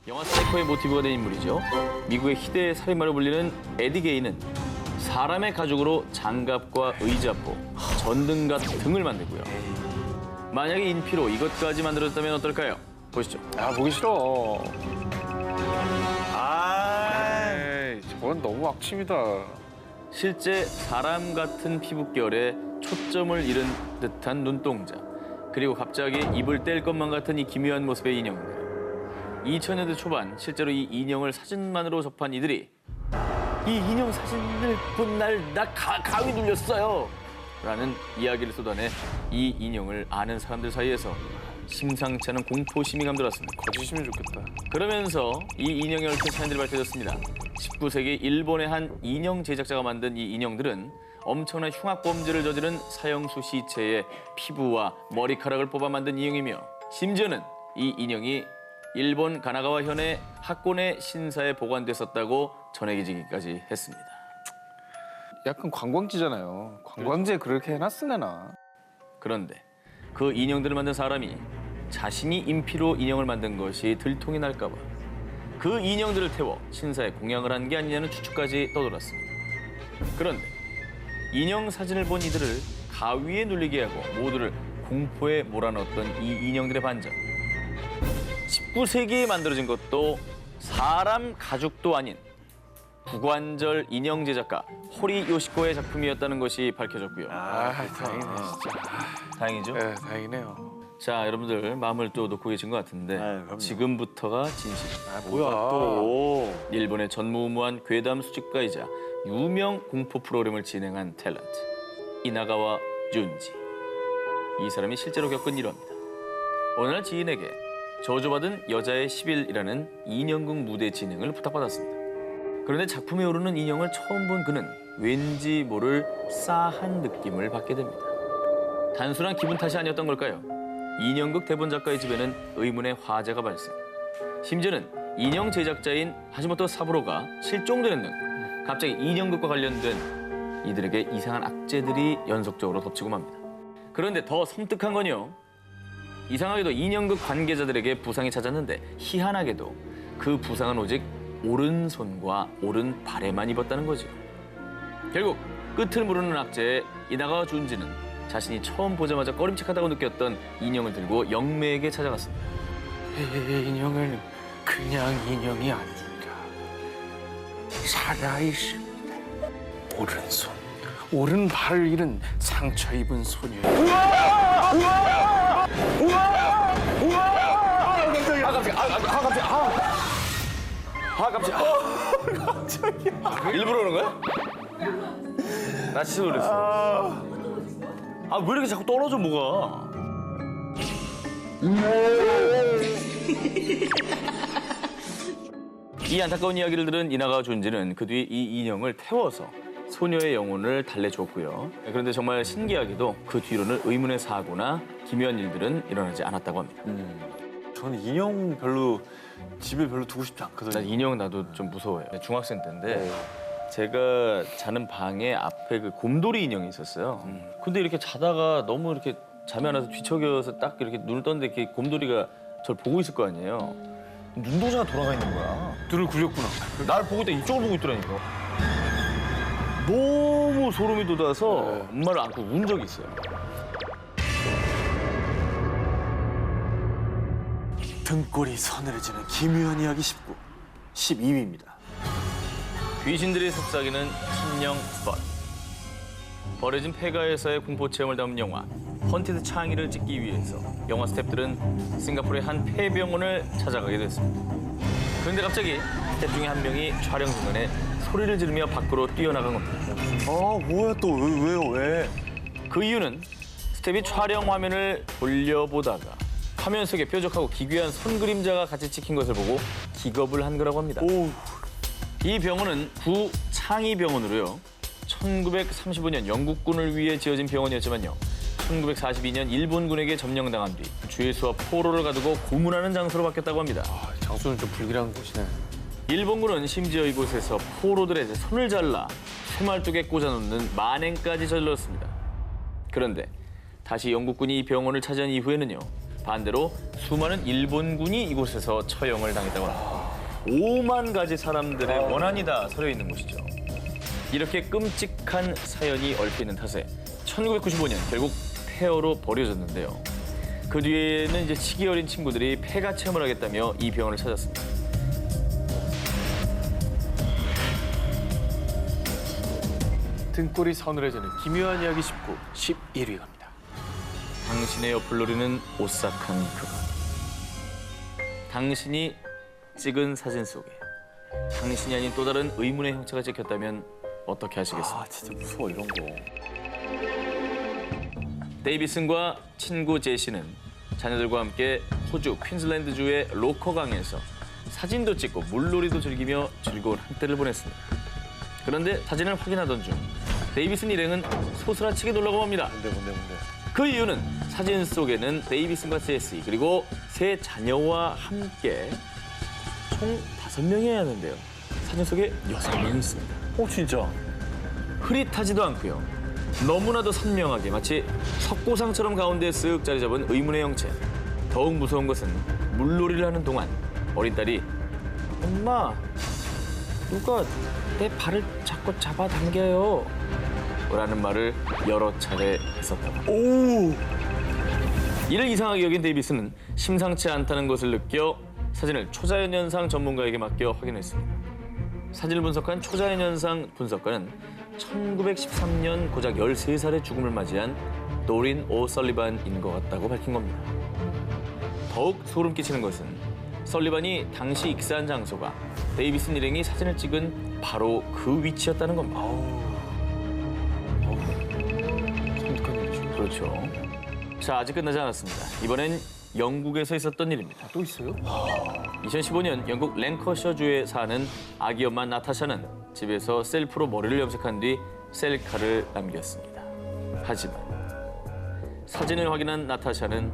영화 사이코의 모티브가 된 인물이죠. 미국의 희대의 살인마로 불리는 에디 게이는 사람의 가죽으로 장갑과 의자포, 전등과 등을 만들고요. 만약에 인피로 이것까지 만들어졌다면 어떨까요? 보시죠. 아, 보기 싫어. 에이, 저건 너무 악취입니다. 실제 사람 같은 피부결에 초점을 잃은 듯한 눈동자, 그리고 갑자기 입을 뗄 것만 같은 이 기묘한 모습의 인형들. 2000년대 초반 실제로 이 인형을 사진만으로 접한 이들이 이 인형 사진을 본 날 나 가위 눌렸어요 라는 이야기를 쏟아내 이 인형을 아는 사람들 사이에서 심상치 않은 공포심이 감돌았습니다. 거짓이면 좋겠다. 그러면서 이 인형에 얽힌 사연들이 밝혀졌습니다. 19세기 일본의 한 인형 제작자가 만든 이 인형들은 엄청난 흉악범죄를 저지른 사형수 시체의 피부와 머리카락을 뽑아 만든 인형이며, 심지어는 이 인형이 일본 가나가와 현의 학곤의 신사에 보관됐었다고 전해지기까지 했습니다. 약간 관광지잖아요. 관광지에 그렇게 해놨으려나. 그런데 그 인형들을 만든 사람이 자신이 인피로 인형을 만든 것이 들통이 날까 봐 그 인형들을 태워 신사에 공양을 한 게 아니냐는 추측까지 떠돌았습니다. 그런데 인형 사진을 본 이들을 가위에 눌리게 하고 모두를 공포에 몰아넣었던 이 인형들의 반전. 19세기에 만들어진 것도 사람 가죽도 아닌 구관절 인형 제작가 호리 요시코의 작품이었다는 것이 밝혀졌고요. 아, 다행이네, 진짜. 다행이죠? 네, 다행이네요. 자, 여러분들 마음을 또 놓고 계신 것 같은데 그럼요. 지금부터가 진실. 뭐야, 또. 일본의 전무후무한 괴담 수집가이자 유명 공포 프로그램을 진행한 탤런트 이나가와 준지. 이 사람이 실제로 겪은 일화입니다. 어느 날 지인에게 저주받은 여자의 10일이라는 인형극 무대 진행을 부탁받았습니다. 그런데 작품에 오르는 인형을 처음 본 그는 왠지 모를 싸한 느낌을 받게 됩니다. 단순한 기분 탓이 아니었던 걸까요? 인형극 대본 작가의 집에는 의문의 화재가 발생. 심지어는 인형 제작자인 하시모토 사부로가 실종되는 등 갑자기 인형극과 관련된 이들에게 이상한 악재들이 연속적으로 덮치고 맙니다. 그런데 더 섬뜩한 건요. 이상하게도 인형극 관계자들에게 부상이 찾았는데 희한하게도 그 부상은 오직 오른손과 오른발에만 입었다는 거죠. 결국 끝을 모르는 악재에 이나가와 준지는 자신이 처음 보자마자 꺼림칙하다고 느꼈던 인형을 들고 영매에게 찾아갔습니다. 이 인형은 그냥 인형이 아닙니다. 살아있습니다. 오른손, 오른발을 잃은 상처 입은 소녀. 일부러 그런 거야? 나 진짜 놀랐어. 왜 이렇게 자꾸 떨어져 뭐가? 이 안타까운 이야기를 들은 이나가 준지는 그 뒤 이 인형을 태워서 소녀의 영혼을 달래주었고요. 그런데 정말 신기하게도 그 뒤로는 의문의 사고나 기묘한 일들은 일어나지 않았다고 합니다. 저는 인형 별로 집에 별로 두고 싶지 않거든요. 난 인형 나도 좀 무서워요. 중학생 때인데 제가 자는 방에 앞에 그 곰돌이 인형이 있었어요. 근데 이렇게 자다가 너무 이렇게 잠이 안 와서 뒤척여서 딱 이렇게 눈을 떴는데 이렇게 곰돌이가 저를 보고 있을 거 아니에요. 눈동자가 돌아가 있는 거야. 눈을 굴렸구나. 날 보고 있다 이쪽을 보고 있더라니까. 너무 소름이 돋아서 엄마를 안고 운 적이 있어요. 등골이 서늘해지는 기묘한 이야기 19, 12위입니다. 귀신들이 속삭이는 신령 스팟. 버려진 폐가에서의 공포 체험을 담은 영화 헌티드 창의를 찍기 위해서 영화 스태프들은 싱가포르의 한 폐병원을 찾아가게 됐습니다. 그런데 갑자기 스태프 중에 한 명이 촬영 중간에 소리를 지르며 밖으로 뛰어나간 겁니다. 뭐야 또 왜요 왜? 그 이유는 스텝이 촬영 화면을 돌려보다가 화면 속에 뾰족하고 기괴한 손 그림자가 같이 찍힌 것을 보고 기겁을 한 거라고 합니다. 이 병원은 구창의병원으로요. 1935년 영국군을 위해 지어진 병원이었지만요. 1942년 일본군에게 점령당한 뒤 죄수와 포로를 가두고 고문하는 장소로 바뀌었다고 합니다. 장소는 좀 불길한 곳이네. 일본군은 심지어 이곳에서 포로들의 손을 잘라 쇠말뚝에 꽂아놓는 만행까지 저질렀습니다. 그런데 다시 영국군이 이 병원을 차지한 이후에는요. 반대로 수많은 일본군이 이곳에서 처형을 당했다고 합니다. 5만 가지 사람들의 원한이 다 서려 있는 곳이죠. 이렇게 끔찍한 사연이 얽혀 있는 탓에 1995년 결국 폐허로 버려졌는데요. 그 뒤에는 이제 치기 어린 친구들이 폐가 체험을 하겠다며 이 병원을 찾았습니다. 등골이 서늘해지는 기묘한 이야기 19, 11위 갑니다. 당신의 옆을 노리는 오싹한 그가. 당신이 찍은 사진 속에 당신이 아닌 또 다른 의문의 형체가 찍혔다면 어떻게 하시겠습니까? 아 진짜 무서워 이런 거. 데이비슨과 친구 제시는 자녀들과 함께 호주 퀸즐랜드주의 로커강에서 사진도 찍고 물놀이도 즐기며 즐거운 한때를 보냈습니다. 그런데 사진을 확인하던 중 데이비슨 일행은 소스라치게 놀라고 맙니다. 뭔데. 그 이유는 사진 속에는 데이비슨과 제시 그리고 세 자녀와 함께 총 5명이어야 하는데요. 사진 속에 6명이 있습니다. 진짜. 흐릿하지도 않고요. 너무나도 선명하게 마치 석고상처럼 가운데 쓱 자리 잡은 의문의 형체. 더욱 무서운 것은 물놀이를 하는 동안 어린 딸이 엄마, 누가 내 발을 자꾸 잡아당겨요. 라는 말을 여러 차례 했었다고. 오. 이를 이상하게 여긴 데이비스는 심상치 않다는 것을 느껴 사진을 초자연 현상 전문가에게 맡겨 확인했습니다. 사진을 분석한 초자연 현상 분석가는 1913년 고작 13살의 죽음을 맞이한 도린 오설리반인 것 같다고 밝힌 겁니다. 더욱 소름 끼치는 것은 설리반이 당시 익사한 장소가 데이비슨 일행이 사진을 찍은 바로 그 위치였다는 겁니다. 섬뜩한 일이죠. 그렇죠. 자, 아직 끝나지 않았습니다. 이번엔 영국에서 있었던 일입니다. 또 있어요? 2015년 영국 랭커셔주에 사는 아기 엄마 나타샤는 집에서 셀프로 머리를 염색한 뒤 셀카를 남겼습니다. 하지만 사진을 확인한 나타샤는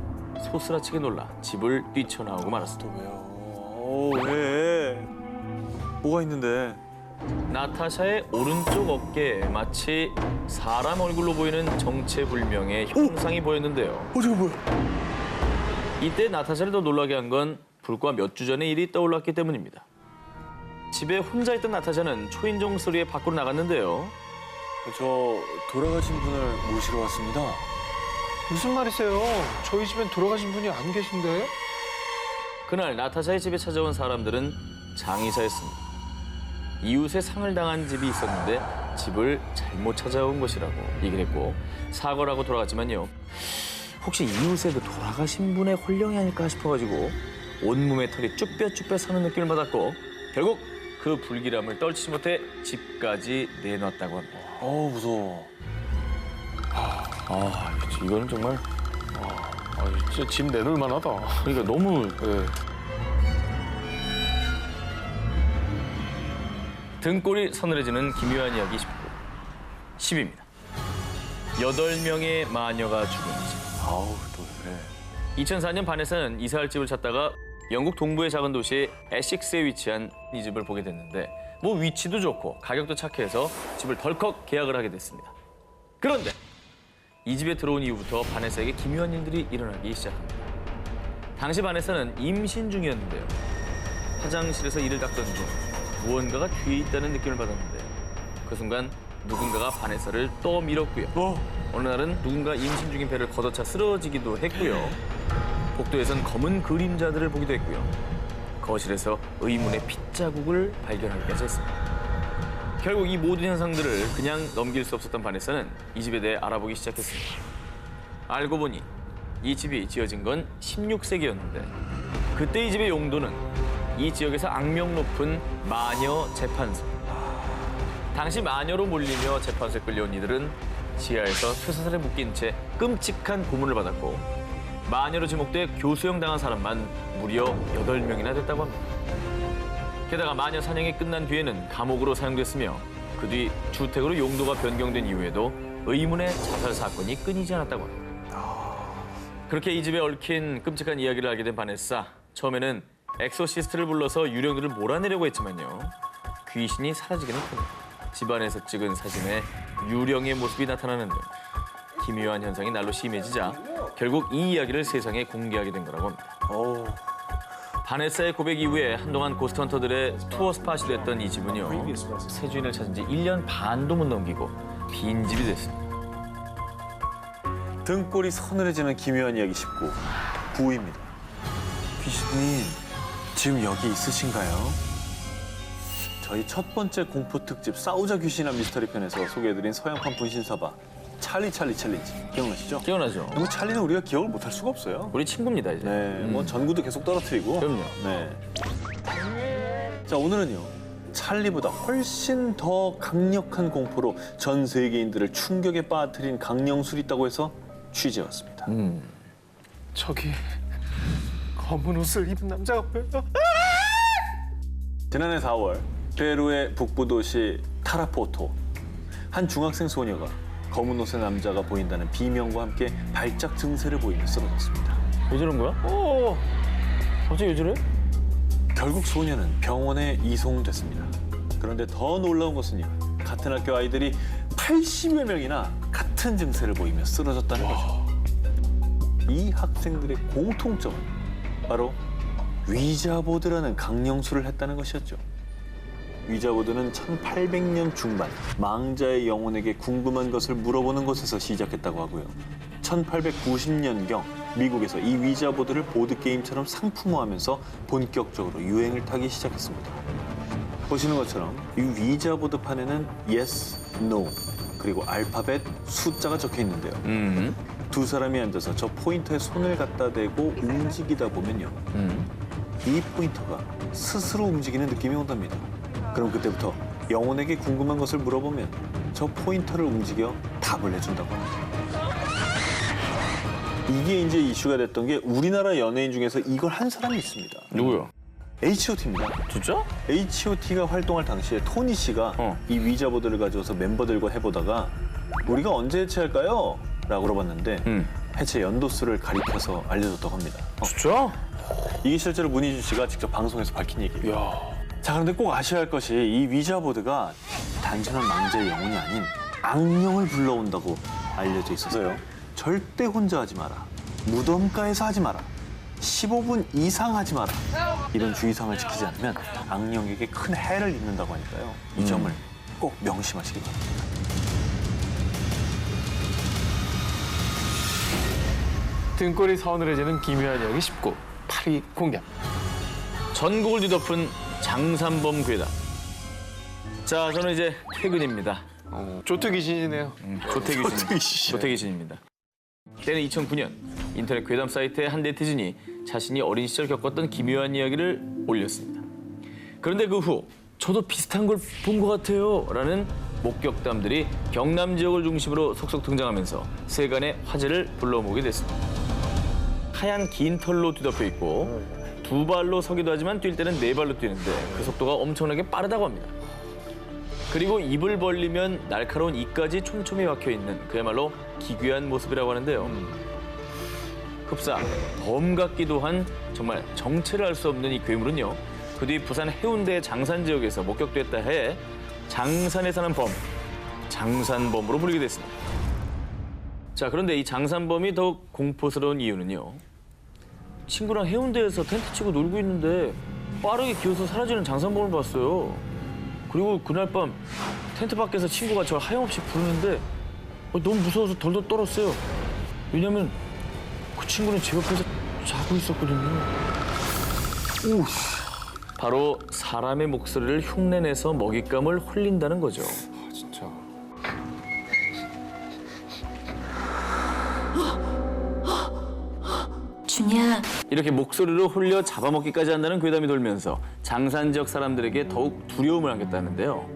소스라치게 놀라 집을 뛰쳐나오고 말았습니다. 왜요? 왜? 뭐가 있는데? 나타샤의 오른쪽 어깨에 마치 사람 얼굴로 보이는 정체불명의 형상이 보였는데요. 저거 뭐야? 이때 나타샤를 더 놀라게 한 건 불과 몇 주 전의 일이 떠올랐기 때문입니다. 집에 혼자 있던 나타샤는 초인종 소리에 밖으로 나갔는데요. 저 돌아가신 분을 모시러 왔습니다. 무슨 말이세요? 저희 집엔 돌아가신 분이 안 계신데? 그날 나타샤의 집에 찾아온 사람들은 장의사였습니다. 이웃에 상을 당한 집이 있었는데 집을 잘못 찾아온 것이라고 얘기를 했고 사과를 하고 돌아갔지만요. 혹시 이웃의 그 돌아가신 분의 홀령이 아닐까 싶어가지고 온몸에 털이 쭈뼛쭈뼛 서는 느낌을 받았고 결국 그 불길함을 떨치지 못해 집까지 내놨다고 합니다. 무서워. 이거는 정말 진짜 집 내놓을 만하다. 그러니까 너무 네. 등골이 서늘해지는 기묘한 이야기 19, 10입니다. 8명의 마녀가 죽은 집. 또 왜? 2004년 반에서는 이사할 집을 찾다가 영국 동부의 작은 도시 에식스에 위치한 이 집을 보게 됐는데 뭐 위치도 좋고 가격도 착해서 집을 덜컥 계약을 하게 됐습니다. 그런데 이 집에 들어온 이후부터 바네사에게 기묘한 일들이 일어나기 시작합니다. 당시 바네사는 임신 중이었는데요. 화장실에서 이를 닦던 중 무언가가 뒤에 있다는 느낌을 받았는데 그 순간 누군가가 바네사를 떠밀었고요. 어느 날은 누군가 임신 중인 배를 걷어차 쓰러지기도 했고요. 복도에선 검은 그림자들을 보기도 했고요. 거실에서 의문의 핏자국을 발견하기까지 했습니다. 결국 이 모든 현상들을 그냥 넘길 수 없었던 바네사는 이 집에 대해 알아보기 시작했습니다. 알고 보니 이 집이 지어진 건 16세기였는데 그때 이 집의 용도는 이 지역에서 악명 높은 마녀 재판소. 당시 마녀로 몰리며 재판소에 끌려온 이들은 지하에서 쇠사슬에 묶인 채 끔찍한 고문을 받았고 마녀로 지목돼 교수형 당한 사람만 무려 8명이나 됐다고 합니다. 게다가 마녀 사냥이 끝난 뒤에는 감옥으로 사용됐으며 그 뒤 주택으로 용도가 변경된 이후에도 의문의 자살 사건이 끊이지 않았다고 합니다. 그렇게 이 집에 얽힌 끔찍한 이야기를 알게 된 바네사. 처음에는 엑소시스트를 불러서 유령들을 몰아내려고 했지만요. 귀신이 사라지기는 큽니다. 집안에서 찍은 사진에 유령의 모습이 나타나는 등 기묘한 현상이 날로 심해지자 결국 이 이야기를 세상에 공개하게 된 거라고 합니다. 바네사의 고백 이후에 한동안 고스트헌터들의 투어 스팟이 됐던 이 집은요. 새 주인을 찾은 지 1년 반도 못 넘기고 빈집이 됐습니다. 등골이 서늘해지는 기묘한 이야기 19. 부입니다. 귀신님, 지금 여기 있으신가요? 저희 첫 번째 공포 특집 싸우자 귀신아 미스터리 편에서 소개해드린 서양판 분신사바 찰리 챌린지 기억나시죠? 기억나죠? 이 찰리는 우리가 기억을 못할 수가 없어요. 우리 친구입니다, 이제. 네, 뭐 전구도 계속 떨어뜨리고. 그럼요. 네. 자, 오늘은요. 찰리보다 훨씬 더 강력한 공포로 전 세계인들을 충격에 빠뜨린 강령술이 있다고 해서 취재해왔습니다. 저기 검은 옷을 입은 남자가 보여요. 지난해 4월 페루의 북부 도시 타라포토 한 중학생 소녀가 검은 옷의 남자가 보인다는 비명과 함께 발작 증세를 보이며 쓰러졌습니다. 왜 저런 거야? 갑자기 왜 저래? 결국 소녀는 병원에 이송됐습니다. 그런데 더 놀라운 것은요. 같은 학교 아이들이 80여 명이나 같은 증세를 보이며 쓰러졌다는 거죠. 이 학생들의 공통점은 바로 위자보드라는 강령술을 했다는 것이었죠. 위자보드는 1800년 중반 망자의 영혼에게 궁금한 것을 물어보는 것에서 시작했다고 하고요. 1890년경 미국에서 이 위자보드를 보드게임처럼 상품화하면서 본격적으로 유행을 타기 시작했습니다. 보시는 것처럼 이 위자보드판에는 yes, no, 그리고 알파벳, 숫자가 적혀 있는데요. 두 사람이 앉아서 저 포인터에 손을 갖다 대고 움직이다 보면요. 이 포인터가 스스로 움직이는 느낌이 온답니다. 그럼 그때부터 영혼에게 궁금한 것을 물어보면 저 포인터를 움직여 답을 해준다고 합니다. 이게 이제 이슈가 됐던 게 우리나라 연예인 중에서 이걸 한 사람이 있습니다. 누구요? H.O.T입니다. 진짜? H.O.T가 활동할 당시에 토니 씨가 이 위자보드를 가져와서 멤버들과 해보다가 우리가 언제 해체할까요? 라고 물어봤는데 해체 연도수를 가리켜서 알려줬다고 합니다. 진짜? 이게 실제로 문희준 씨가 직접 방송에서 밝힌 얘기예요. 자, 그런데 꼭 아셔야 할 것이 이 위자보드가 단순한 망자의 영혼이 아닌 악령을 불러온다고 알려져 있어서요. 절대 혼자 하지 마라. 무덤가에서 하지 마라. 15분 이상 하지 마라. 이런 주의사항을 지키지 않으면 악령에게 큰 해를 입는다고 하니까요. 이 점을 꼭 명심하시기 바랍니다. 등골이 서늘해지는 기묘한 이야기 19. 8위 공개. 전국을 뒤덮은 장산범 괴담. 자, 저는 이제 퇴근입니다. 조트 귀신이네요. 조태귀신입니다. 때는 2009년 인터넷 괴담 사이트에 한 네티즌이 자신이 어린 시절 겪었던 기묘한 이야기를 올렸습니다. 그런데 그 후 저도 비슷한 걸 본 것 같아요 라는 목격담들이 경남 지역을 중심으로 속속 등장하면서 세간의 화제를 불러모으게 됐습니다. 하얀 긴 털로 뒤덮여 있고 두 발로 서기도 하지만 뛸 때는 네 발로 뛰는데 그 속도가 엄청나게 빠르다고 합니다. 그리고 입을 벌리면 날카로운 이까지 촘촘히 박혀있는 그야말로 기괴한 모습이라고 하는데요. 흡사, 덤 같기도 한 정말 정체를 알 수 없는 이 괴물은요. 그 뒤 부산 해운대 장산 지역에서 목격됐다 해 장산에 사는 범, 장산범으로 불리게 됐습니다. 자, 그런데 이 장산범이 더욱 공포스러운 이유는요. 친구랑 해운대에서 텐트 치고 놀고 있는데 빠르게 기어서 사라지는 장산범을 봤어요. 그리고 그날 밤 텐트 밖에서 친구가 저 하염없이 부르는데 너무 무서워서 덜덜 떨었어요. 왜냐면 그 친구는 제 옆에서 자고 있었거든요. 오, 바로 사람의 목소리를 흉내내서 먹잇감을 홀린다는 거죠. 진짜. 준이야, 이렇게 목소리로 홀려 잡아먹기까지 한다는 괴담이 돌면서 장산 지역 사람들에게 더욱 두려움을 안겼다는데요.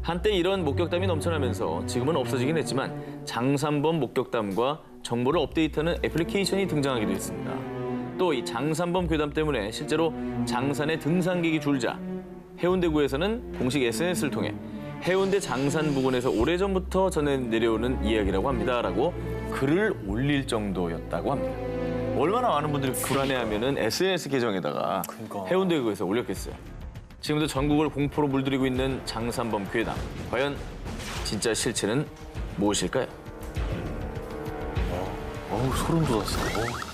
한때 이런 목격담이 넘쳐나면서 지금은 없어지긴 했지만 장산범 목격담과 정보를 업데이트하는 애플리케이션이 등장하기도 했습니다. 또 이 장산범 괴담 때문에 실제로 장산의 등산객이 줄자 해운대구에서는 공식 SNS를 통해 해운대 장산 부근에서 오래전부터 전해 내려오는 이야기라고 합니다라고 글을 올릴 정도였다고 합니다. 얼마나 많은 분들이 불안해하면은 SNS 계정에다가 그러니까. 해운대구에서 올렸겠어요. 지금도 전국을 공포로 물들이고 있는 장산범 괴담. 과연 진짜 실체는 무엇일까요? 어우, 소름 돋았어.